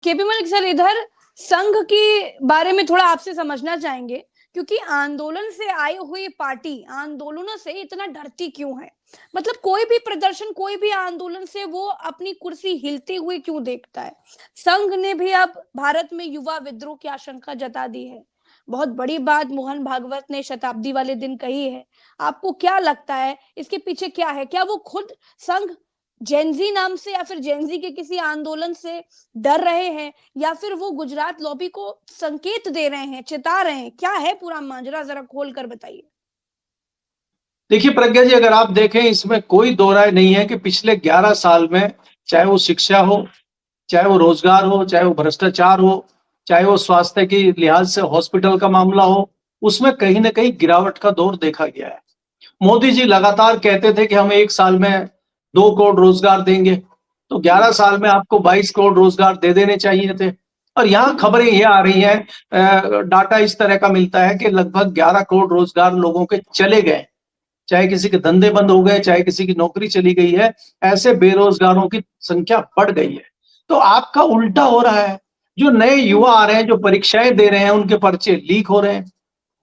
KP Malik sir, इधर संघ के बारे में थोड़ा आपसे समझना चाहेंगे, क्योंकि आंदोलन से आई हुई पार्टी आंदोलनों से इतना डरती क्यों है? मतलब कोई भी प्रदर्शन, कोई भी आंदोलन से वो अपनी कुर्सी हिलती हुई क्यों देखता है? संघ ने भी अब भारत में युवा विद्रोह की आशंका जता दी है। बहुत बड़ी बात मोहन भागवत ने शताब्दी वाले दिन कही है। आपको क्या लगता है इसके पीछे क्या है? क्या वो खुद संघ जेनजी नाम से या फिर जेनजी के किसी आंदोलन से डर रहे हैं, या फिर वो गुजरात लॉबी को संकेत दे रहे हैं, चिता रहे हैं? क्या है पूरा माजरा, जरा खोल कर बताइए। देखिए प्रज्ञा जी, अगर आप देखें इसमें कोई दो राय नहीं है कि पिछले 11 साल में चाहे वो शिक्षा हो, चाहे वो रोजगार हो, चाहे वो भ्रष्टाचार हो, चाहे वो स्वास्थ्य की लिहाज से हॉस्पिटल का मामला हो, उसमें कहीं ना कहीं गिरावट का दौर देखा गया है। मोदी जी लगातार कहते थे कि हम 1 साल में 2 करोड़ रोजगार देंगे, तो 11 साल में आपको 22 करोड़ रोजगार दे देने चाहिए थे। और यहाँ खबरें ये आ रही हैं, डाटा इस तरह का मिलता है कि लगभग 11 करोड़ रोजगार लोगों के चले गए, चाहे किसी के धंधे बंद हो गए, चाहे किसी की नौकरी चली गई है, ऐसे बेरोजगारों की संख्या बढ़ गई है। तो आपका उल्टा हो रहा है। जो नए युवा आ रहे हैं, जो परीक्षाएं दे रहे हैं, उनके पर्चे लीक हो रहे हैं,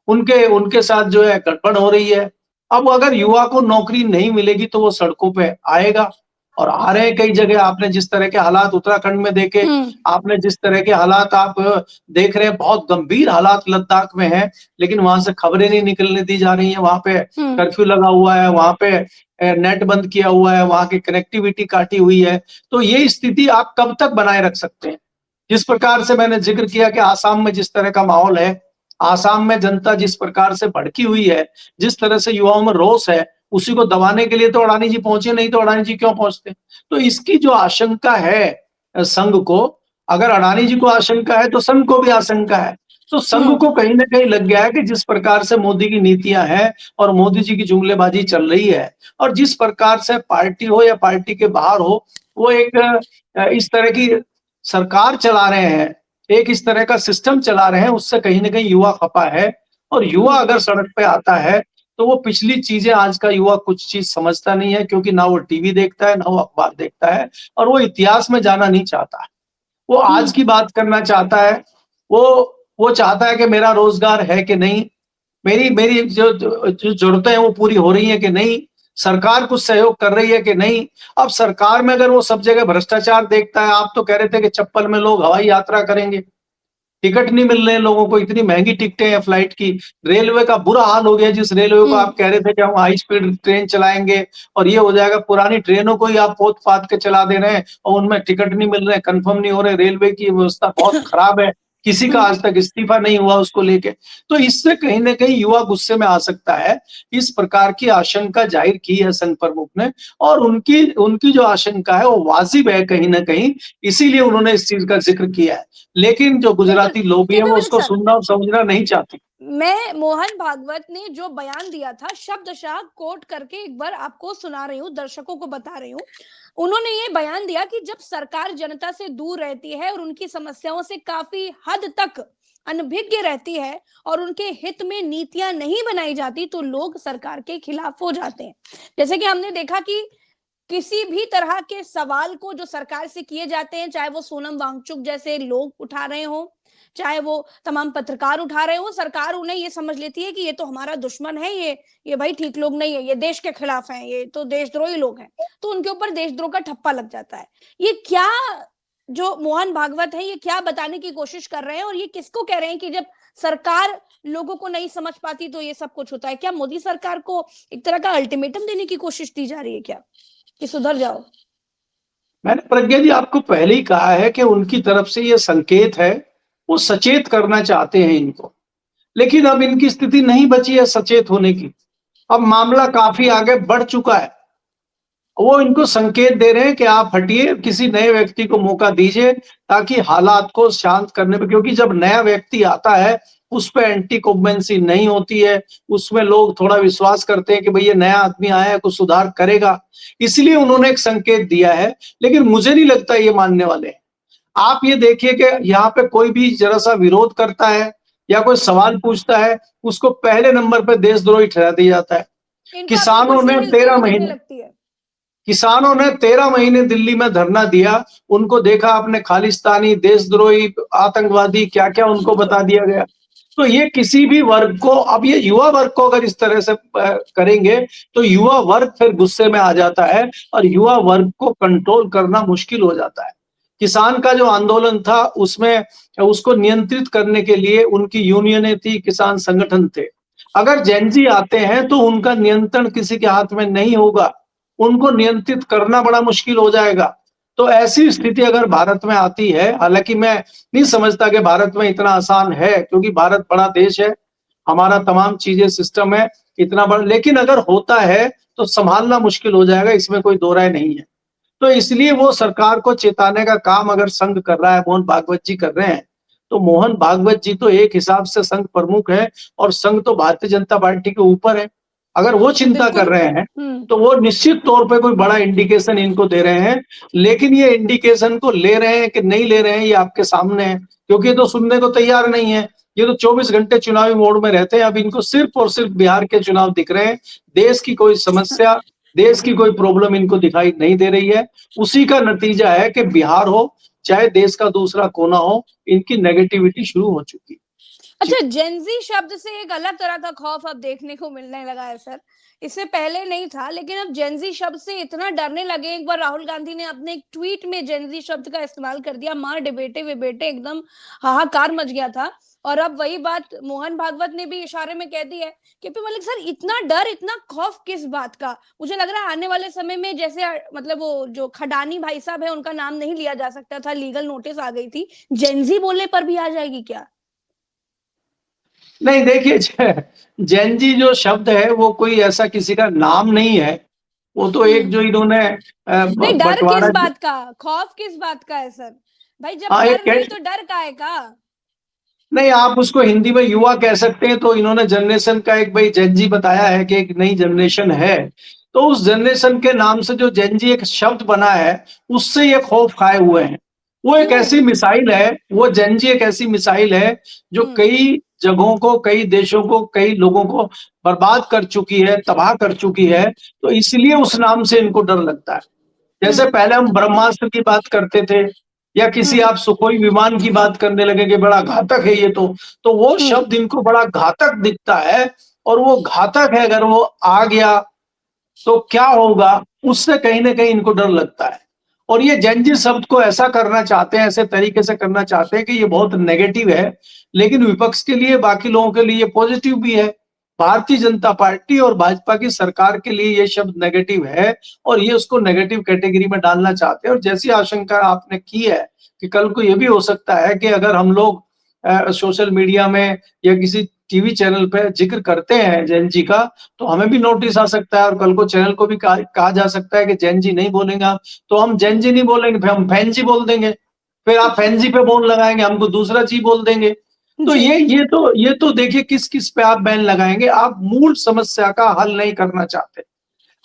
उनके उनके साथ जो है गड़बड़ हो रही है। अब अगर युवा को नौकरी नहीं मिलेगी तो वो सड़कों पे आएगा, और आ रहे हैं कई जगह। आपने जिस तरह के हालात उत्तराखंड में देखे, आपने जिस तरह के हालात आप देख रहे हैं, बहुत गंभीर हालात लद्दाख में हैं, लेकिन वहां से खबरें नहीं निकलने दी जा रही हैं। वहां पे कर्फ्यू लगा हुआ है, वहां पे नेट बंद किया हुआ है, वहां की कनेक्टिविटी काटी हुई है। तो ये स्थिति आप कब तक बनाए रख सकते हैं? जिस प्रकार से मैंने जिक्र किया कि आसाम में जिस तरह का माहौल है, आसाम में जनता जिस प्रकार से भड़की हुई है, जिस तरह से युवाओं में रोष है, उसी को दबाने के लिए तो अडानी जी पहुंचे, नहीं तो अडानी जी क्यों पहुंचते? तो इसकी जो आशंका है संघ को, अगर अडानी जी को आशंका है तो संघ को भी आशंका है। तो संघ को कहीं ना कहीं लग गया है कि जिस प्रकार से मोदी की नीतियां हैं और मोदी जी की जुमलेबाजी चल रही है, और जिस प्रकार से पार्टी हो या पार्टी के बाहर हो, वो एक इस तरह की सरकार चला रहे हैं, एक इस तरह का सिस्टम चला रहे हैं, उससे कहीं ना कहीं युवा खपा है। और युवा अगर सड़क पे आता है तो वो पिछली चीजें, आज का युवा कुछ चीज समझता नहीं है, क्योंकि ना वो टीवी देखता है, ना वो अखबार देखता है, और वो इतिहास में जाना नहीं चाहता है। वो आज की बात करना चाहता है। वो वो चाहता है कि मेरा रोजगार है कि नहीं, मेरी मेरी जो जरूरतें हैं वो पूरी हो रही है कि नहीं, सरकार कुछ सहयोग कर रही है कि नहीं। अब सरकार में अगर वो सब जगह भ्रष्टाचार देखता है, आप तो कह रहे थे कि चप्पल में लोग हवाई यात्रा करेंगे, टिकट नहीं मिल रहे हैं लोगों को, इतनी महंगी टिकटें हैं फ्लाइट की। रेलवे का बुरा हाल हो गया, जिस रेलवे को आप कह रहे थे कि हम हाई स्पीड ट्रेन चलाएंगे और ये हो जाएगा, पुरानी ट्रेनों को ही आप पोत पात के चला दे रहे हैं और उनमें टिकट नहीं मिल रहे, कंफर्म नहीं हो रहे। रेलवे की व्यवस्था बहुत खराब है, किसी का आज तक इस्तीफा नहीं हुआ उसको लेके। तो इससे कहीं ना कहीं युवा गुस्से में आ सकता है। इस प्रकार की आशंका जाहिर की है संघ प्रमुख ने, और उनकी उनकी जो आशंका है वो वाजिब है कहीं ना कहीं, इसीलिए उन्होंने इस चीज का जिक्र किया है। लेकिन जो गुजराती लोबी है वो उसको सुनना और समझना नहीं चाहती। मैं मोहन भागवत ने जो बयान दिया था शब्दशः कोट करके एक बार आपको सुना रही हूँ, दर्शकों को बता रही हूँ। उन्होंने ये बयान दिया कि जब सरकार जनता से दूर रहती है और उनकी समस्याओं से काफी हद तक अनभिज्ञ रहती है और उनके हित में नीतियां नहीं बनाई जाती, तो लोग सरकार के खिलाफ हो जाते हैं। जैसे कि हमने देखा कि किसी भी तरह के सवाल को जो सरकार से किए जाते हैं, चाहे वो सोनम वांगचुक जैसे लोग उठा रहे हो, चाहे वो तमाम पत्रकार उठा रहे हो, सरकार उन्हें ये समझ लेती है कि ये तो हमारा दुश्मन है, ये भाई ठीक लोग नहीं है, ये देश के खिलाफ हैं, ये तो देशद्रोही लोग हैं, तो उनके ऊपर देशद्रोह का ठप्पा लग जाता है। ये क्या जो मोहन भागवत है, ये क्या बताने की कोशिश कर रहे हैं, और ये किसको कह रहे हैं कि जब सरकार लोगों को नहीं समझ पाती तो ये सब कुछ होता है? क्या मोदी सरकार को एक तरह का अल्टीमेटम देने की कोशिश की जा रही है क्या कि सुधर जाओ? मैंने प्रज्ञा जी आपको पहले ही कहा है कि उनकी तरफ से ये संकेत है, वो सचेत करना चाहते हैं इनको, लेकिन अब इनकी स्थिति नहीं बची है सचेत होने की। अब मामला काफी आगे बढ़ चुका है। वो इनको संकेत दे रहे हैं कि आप हटिए, किसी नए व्यक्ति को मौका दीजिए ताकि हालात को शांत करने पे, क्योंकि जब नया व्यक्ति आता है उस पर एंटी कॉम्बेंसी नहीं होती है, उसमें लोग थोड़ा विश्वास करते हैं कि भाई ये नया आदमी आया है, कुछ सुधार करेगा, इसलिए उन्होंने एक संकेत दिया है। लेकिन मुझे नहीं लगता ये मानने वाले हैं। आप ये देखिए कि यहाँ पे कोई भी जरा सा विरोध करता है या कोई सवाल पूछता है, उसको पहले नंबर पे देशद्रोही ठहरा दिया जाता है। इनका अपनी किसानों कुर्सी ने हिलती 13 हुई दिखने महीने लगती है। किसानों ने 13 महीने दिल्ली में धरना दिया, उनको देखा आपने खालिस्तानी, देशद्रोही, आतंकवादी, क्या-क्या उनको बता दिया गया। तो ये किसी भी वर्ग को, अब ये युवा वर्ग को अगर इस तरह से करेंगे, तो युवा वर्ग फिर गुस्से में आ जाता है और युवा वर्ग को कंट्रोल करना मुश्किल हो जाता है। किसान का जो आंदोलन था उसमें उसको नियंत्रित करने के लिए उनकी यूनियनें थी, किसान संगठन थे। अगर जेन ज़ी आते हैं तो उनका नियंत्रण किसी के हाथ में नहीं होगा, उनको नियंत्रित करना बड़ा मुश्किल हो जाएगा। तो ऐसी स्थिति अगर भारत में आती है, हालाँकि मैं नहीं समझता कि भारत में इतना आसान है, क्योंकि भारत बड़ा देश है, हमारा तमाम चीज़ें सिस्टम है इतना बड़ा, लेकिन अगर होता है तो सँभालना मुश्किल हो जाएगा, इसमें कोई दो राय नहीं है। तो इसलिए वो सरकार को चेताने का काम अगर संघ कर रहा है, मोहन भागवत जी कर रहे हैं, तो मोहन भागवत जी तो एक हिसाब से संघ प्रमुख है और संघ तो भारतीय जनता पार्टी के ऊपर है। अगर वो चिंता कर बिल्कुल। रहे हैं, हम्म। तो वो निश्चित तौर पे कोई बड़ा इंडिकेशन इनको दे रहे हैं, लेकिन ये इंडिकेशन को ले रहे हैं कि नहीं ले रहे हैं, ये आपके सामने है, क्योंकि ये तो सुनने को तैयार नहीं है। ये तो 24 घंटे चुनावी मोड में रहते हैं, अब इनको सिर्फ और सिर्फ बिहार के चुनाव दिख रहे हैं। देश की कोई समस्या, देश की कोई प्रॉब्लम इनको दिखाई नहीं दे रही है। उसी का नतीजा है कि बिहार हो, चाहे देश का दूसरा कोना हो, इनकी नेगेटिविटी शुरू हो चुकी है। अच्छा, जेनजी शब्द से एक अलग तरह का खौफ अब देखने को मिलने लगा है सर। इससे पहले नहीं था, लेकिन अब जेनजी शब्द से इतना डरने लगे। एक बार राहुल गांधी ने अपने एक ट्वीट में जेनजी शब्द का इस्तेमाल कर दिया, मार डिबेटे विबेटे एकदम हाहाकार मच गया था। और अब वही बात मोहन भागवत ने भी इशारे में कह दी है। केपी मलिक सर, इतना डर, इतना खौफ किस बात का? मुझे लग रहा है आने वाले समय में, जैसे मतलब वो जो खडानी भाई साहब है, उनका नाम नहीं लिया जा सकता था, लीगल नोटिस आ गई थी, जेनजी बोलने पर भी आ जाएगी क्या? नहीं देखिए, जैन जी जो शब्द है वो कोई ऐसा किसी का नाम नहीं है, वो तो एक जो इन्होंने नहीं, डर किस बंटवारा। बात का, खौफ किस बात का है सर? भाई जब हाँ, डर नहीं तो डर काहे का? नहीं, आप उसको हिंदी में युवा कह सकते हैं, तो इन्होंने जनरेशन का एक भाई जेन जी बताया है कि एक नई जनरेशन है, तो उस जनरेशन के नाम से जो जेन जी एक शब्द बना है, उससे ये खौफ खाए हुए हैं। वो एक क्यों? ऐसी मिसाइल है, वो जेन जी एक ऐसी मिसाइल है जो कई जगहों को, कई देशों को, कई लोगों को बर्बाद कर चुकी है, तबाह कर चुकी है, तो इसलिए उस नाम से इनको डर लगता है। जैसे पहले हम ब्रह्मास्त्र की बात करते थे, या किसी आप सुखोई विमान की बात करने लगे कि बड़ा घातक है ये, तो वो शब्द इनको बड़ा घातक दिखता है, और वो घातक है, अगर वो आ गया तो क्या होगा, उससे कहीं न कहीं इनको डर लगता है। और ये जेन ज़ी शब्द को ऐसा करना चाहते हैं, ऐसे तरीके से करना चाहते हैं कि ये बहुत नेगेटिव है, लेकिन विपक्ष के लिए, बाकी लोगों के लिए पॉजिटिव भी है। भारतीय जनता पार्टी और भाजपा की सरकार के लिए ये शब्द नेगेटिव है, और ये उसको नेगेटिव कैटेगरी में डालना चाहते हैं। और जैसी आशंका आपने की है कि कल को ये भी हो सकता है कि अगर हम लोग सोशल मीडिया में या किसी टीवी चैनल पे जिक्र करते हैं जैन जी का, तो हमें भी नोटिस आ सकता है, और कल को चैनल को भी कहा जा सकता है कि जैन जी नहीं बोलेंगे आप, तो हम जैन जी नहीं बोलेंगे, फिर हम फैन जी बोल देंगे, फिर आप फैन जी पे बोल लगाएंगे, हमको दूसरा जी बोल देंगे। तो जी। ये तो देखिए किस किस पे आप बैन लगाएंगे, आप मूल समस्या का हल नहीं करना चाहते।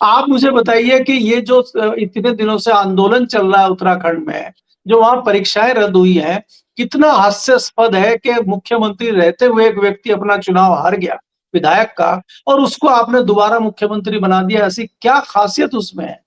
आप मुझे बताइए कि ये जो इतने दिनों से आंदोलन चल रहा है उत्तराखंड में, जो वहां परीक्षाएं रद्द हुई हैं, कितना हास्यास्पद है कि मुख्यमंत्री रहते हुए एक व्यक्ति अपना चुनाव हार गया विधायक का, और उसको आपने दोबारा मुख्यमंत्री बना दिया। ऐसी क्या खासियत उसमें है?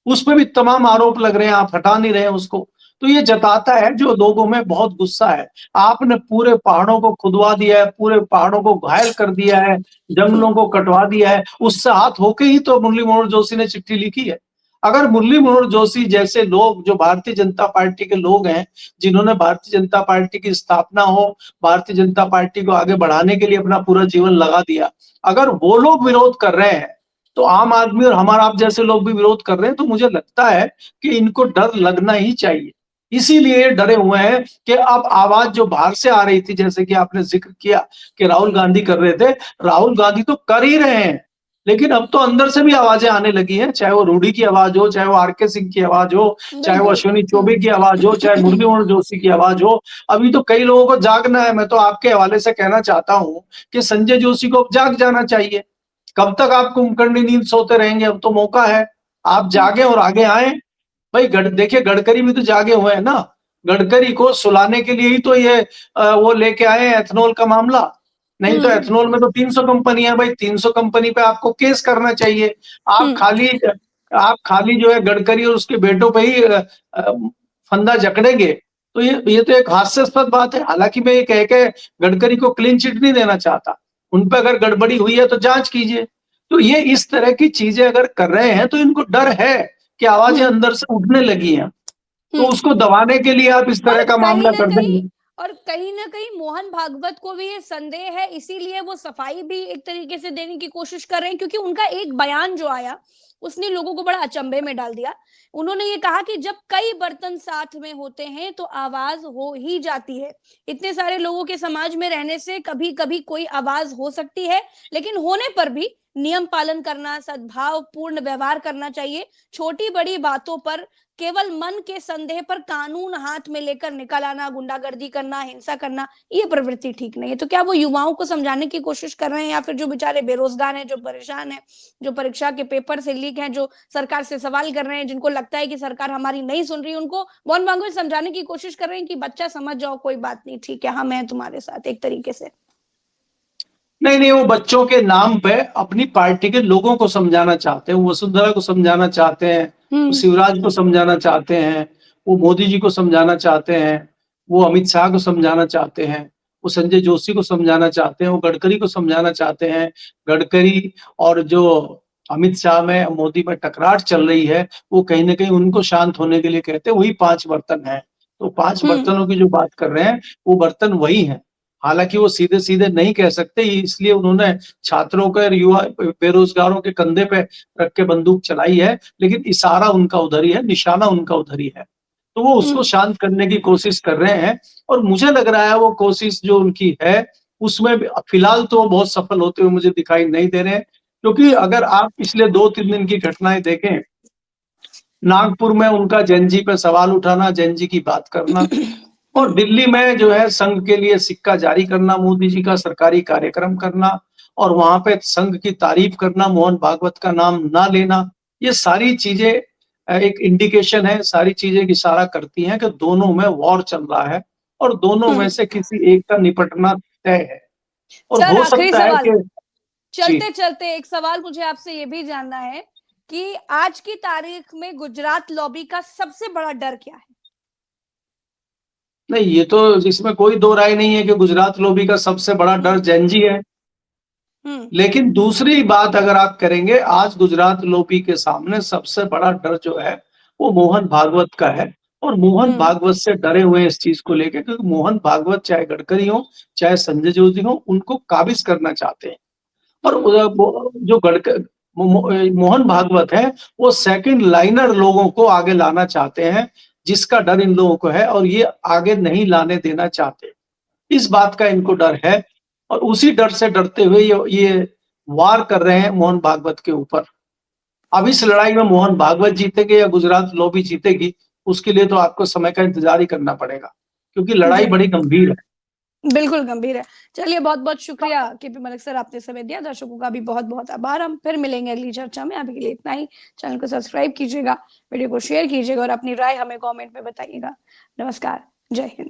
उसपे भी तमाम आरोप लग रहे हैं, आप हटा नहीं रहे हैं उसको। तो ये जताता है जो लोगों में बहुत गुस्सा है। आपने पूरे पहाड़ों को खुदवा दिया है, पूरे पहाड़ों को घायल कर दिया है, जंगलों को कटवा दिया है, उससे हाथ होके ही तो मुरली मनोहर जोशी ने चिट्ठी लिखी है। अगर मुरली मनोहर जोशी जैसे लोग, जो भारतीय जनता पार्टी के लोग हैं, जिन्होंने भारतीय जनता पार्टी की स्थापना हो, भारतीय जनता पार्टी को आगे बढ़ाने के लिए अपना पूरा जीवन लगा दिया, अगर वो लोग विरोध कर रहे हैं, तो आम आदमी और हमारा आप जैसे लोग भी विरोध कर रहे हैं, तो मुझे लगता है कि इनको डर लगना ही चाहिए। इसीलिए डरे हुए हैं कि अब आवाज जो बाहर से आ रही थी, जैसे कि आपने जिक्र किया कि राहुल गांधी कर रहे थे, राहुल गांधी तो कर ही रहे हैं, लेकिन अब तो अंदर से भी आवाजें आने लगी हैं, चाहे वो रूडी की आवाज हो, चाहे वो आर.के. सिंह की आवाज हो, चाहे वो बिल्कुल। अश्विनी चौबे की आवाज हो, चाहे मुरली मनोहर जोशी की आवाज हो। अभी तो कई लोगों को जागना है। मैं तो आपके हवाले से कहना चाहता हूं कि संजय जोशी को अब जाग जाना चाहिए। कब तक आप कुंभकर्णी नींद सोते रहेंगे? अब तो मौका है, आप जागे और आगे आए। भाई देखिए, गडकरी भी तो जागे हुए हैं ना। गडकरी को सुलाने के लिए ही तो ये वो लेके आए एथनॉल का मामला। नहीं तो एथनॉल में तो 300 कंपनी है भाई, 300 कंपनी पे आपको केस करना चाहिए। आप खाली आप खाली जो है गडकरी और उसके बेटों पे ही फंदा जकड़ेंगे, तो ये तो एक हास्यास्पद बात है। हालांकि मैं ये कह के गडकरी को क्लीन चिट नहीं देना चाहता, उन पे अगर गड़बड़ी हुई है तो जांच कीजिए। तो ये इस तरह की चीजें अगर कर रहे हैं तो इनको डर है कि आवाजें अंदर से उठने लगी हैं, तो उसको दबाने के लिए आप इस तरह और का कहीं मामला ना कर कहीं देंगे। और कहीं ना कहीं मोहन भागवत को भी ये संदेह है, इसीलिए वो सफाई भी एक तरीके से देने की कोशिश कर रहे हैं, क्योंकि उनका एक बयान जो आया उसने लोगों को बड़ा अचंभे में डाल दिया। उन्होंने ये कहा कि जब कई बर्तन साथ में होते हैं तो आवाज हो ही जाती है। इतने सारे लोगों के समाज में रहने से कभी कभी कोई आवाज हो सकती है, लेकिन होने पर भी नियम पालन करना, सद्भाव पूर्ण व्यवहार करना चाहिए। छोटी बड़ी बातों पर केवल मन के संदेह पर कानून हाथ में लेकर निकल आना, गुंडागर्दी करना, हिंसा करना, ये प्रवृत्ति ठीक नहीं है। तो क्या वो युवाओं को समझाने की कोशिश कर रहे हैं, या फिर जो बेचारे बेरोजगार हैं, जो परेशान हैं, जो परीक्षा के पेपर से लीक हैं, जो सरकार से सवाल कर रहे हैं, जिनको लगता है कि सरकार हमारी नहीं सुन रही, उनको मोहन भागवत समझाने की कोशिश कर रहे हैं कि बच्चा समझ जाओ, कोई बात नहीं, ठीक है, हम हैं तुम्हारे साथ, एक तरीके से? नहीं नहीं, वो बच्चों के नाम पे अपनी पार्टी के लोगों को समझाना चाहते हैं, वो वसुंधरा को समझाना चाहते हैं, वो शिवराज को समझाना चाहते हैं, वो मोदी जी को समझाना चाहते हैं, वो अमित शाह को समझाना चाहते हैं, वो संजय जोशी को समझाना चाहते हैं, वो गडकरी को समझाना चाहते हैं। गडकरी और जो अमित शाह में मोदी में टकरार चल रही है, वो कहीं ना कहीं उनको शांत होने के लिए कहते हैं वही 5 बर्तन है। तो 5 बर्तनों की जो बात कर रहे हैं वो बर्तन वही है। हालांकि वो सीधे सीधे नहीं कह सकते, इसलिए उन्होंने छात्रों के, युवा बेरोजगारों के कंधे पे रख के बंदूक चलाई है, लेकिन इशारा उनका उधर ही है, निशाना उनका उधर ही है। तो वो उसको शांत करने की कोशिश कर रहे हैं, और मुझे लग रहा है वो कोशिश जो उनकी है उसमें फिलहाल तो बहुत सफल होते हुए मुझे दिखाई नहीं दे रहे हैं। क्योंकि अगर आप पिछले 2-3 दिन की घटनाएं देखें, नागपुर में उनका जैनजी पे सवाल उठाना, जैनजी की बात करना, और दिल्ली में जो है संघ के लिए सिक्का जारी करना, मोदी जी का सरकारी कार्यक्रम करना, और वहां पे संघ की तारीफ करना, मोहन भागवत का नाम ना लेना, ये सारी चीजें एक इंडिकेशन है, सारी चीजें इशारा करती हैं कि दोनों में वॉर चल रहा है, और दोनों में से किसी एक का निपटना तय है। और सर, हो आखिरी सकता है सवाल, कि जी चलते चलते एक सवाल मुझे आपसे ये भी जानना है कि आज की तारीख में गुजरात लॉबी का सबसे बड़ा डर क्या है? नहीं, ये तो इसमें कोई दो राय नहीं है कि गुजरात लॉबी का सबसे बड़ा डर जैनजी है। हम्म लेकिन दूसरी बात अगर आप करेंगे, आज गुजरात लॉबी के सामने सबसे बड़ा डर जो है वो मोहन भागवत का है, और मोहन भागवत से डरे हुए हैं इस चीज को लेकर, क्योंकि मोहन भागवत चाहे गडकरी हो चाहे संजय जोशी हो, उनको काबिज करना चाहते हैं। और जो गडकर मोहन भागवत है वो सेकंड लाइनर लोगों को आगे लाना चाहते हैं, जिसका डर इन लोगों को है, और ये आगे नहीं लाने देना चाहते। इस बात का इनको डर है, और उसी डर से डरते हुए ये वार कर रहे हैं मोहन भागवत के ऊपर। अब इस लड़ाई में मोहन भागवत जीतेंगे या गुजरात लॉबी जीतेगी, उसके लिए तो आपको समय का इंतजार ही करना पड़ेगा, क्योंकि लड़ाई जी, बड़ी गंभीर है। बिल्कुल गंभीर है। चलिए, बहुत बहुत शुक्रिया केपी मलिक सर, आपने समय दिया। दर्शकों का भी बहुत बहुत आभार। हम फिर मिलेंगे अगली चर्चा में। अभी के लिए इतना ही। चैनल को सब्सक्राइब कीजिएगा, वीडियो को शेयर कीजिएगा, और अपनी राय हमें कमेंट में बताइएगा। नमस्कार, जय हिंद।